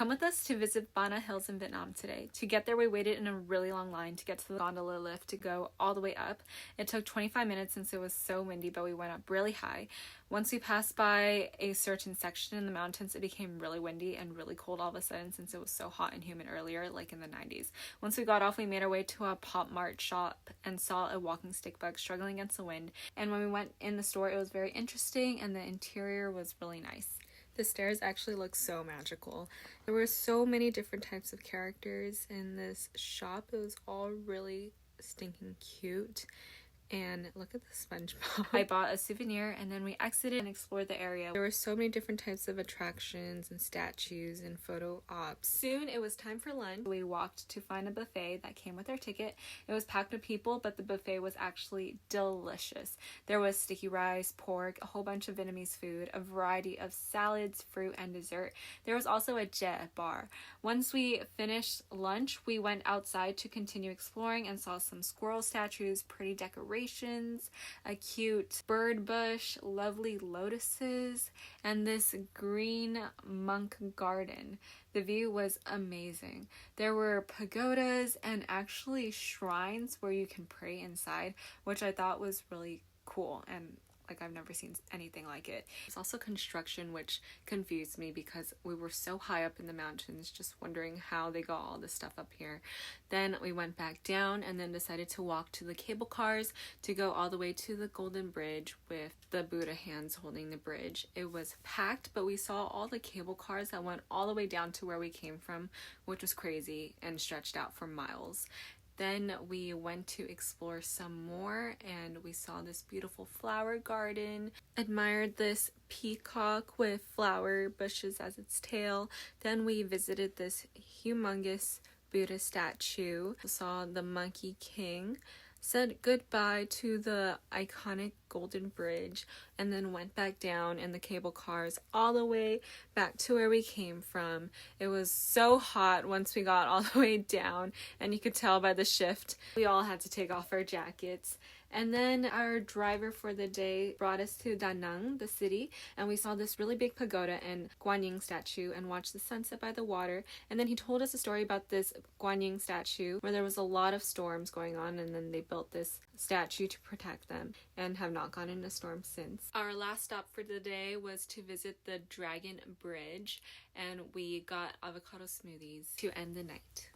Come with us to visit Bana Hills in Vietnam today. To get there, we waited in a really long line to get to the gondola lift to go all the way up. It took 25 minutes since it was so windy, but we went up really high. Once we passed by a certain section in the mountains, it became really windy and really cold all of a sudden since it was so hot and humid earlier, like in the 90s. Once we got off, we made our way to a Pop Mart shop and saw a walking stick bug struggling against the wind. And when we went in the store, it was very interesting and the interior was really nice. The stairs actually look so magical. There were so many different types of characters in this shop. It was all really stinking cute. And look at the SpongeBob. I bought a souvenir and then we exited and explored the area. There were so many different types of attractions and statues and photo ops. Soon it was time for lunch. We walked to find a buffet that came with our ticket. It was packed with people, but the buffet was actually delicious. There was sticky rice, pork, a whole bunch of Vietnamese food, a variety of salads, fruit, and dessert. There was also a jet bar. Once we finished lunch, we went outside to continue exploring and saw some squirrel statues, pretty decorations, a cute bird bush, lovely lotuses, and this green monk garden. The view was amazing. There were pagodas and actually shrines where you can pray inside, which I thought was really cool and like I've never seen anything like it. There's also construction, which confused me because we were so high up in the mountains, just wondering how they got all this stuff up here. Then we went back down and then decided to walk to the cable cars to go all the way to the Golden Bridge with the Buddha hands holding the bridge. It was packed, but we saw all the cable cars that went all the way down to where we came from, which was crazy and stretched out for miles. Then we went to explore some more and we saw this beautiful flower garden, admired this peacock with flower bushes as its tail. Then we visited this humongous Buddha statue, saw the Monkey King, said goodbye to the iconic Golden Bridge, and then went back down in the cable cars all the way back to where we came from. It was so hot once we got all the way down, and you could tell by the shift. We all had to take off our jackets. And then our driver for the day brought us to Da Nang, the city, and we saw this really big pagoda and Guan Yin statue and watched the sunset by the water. And then he told us a story about this Guan Yin statue where there was a lot of storms going on, and then they built this statue to protect them and have not gone in a storm since. Our last stop for the day was to visit the Dragon Bridge, and we got avocado smoothies to end the night.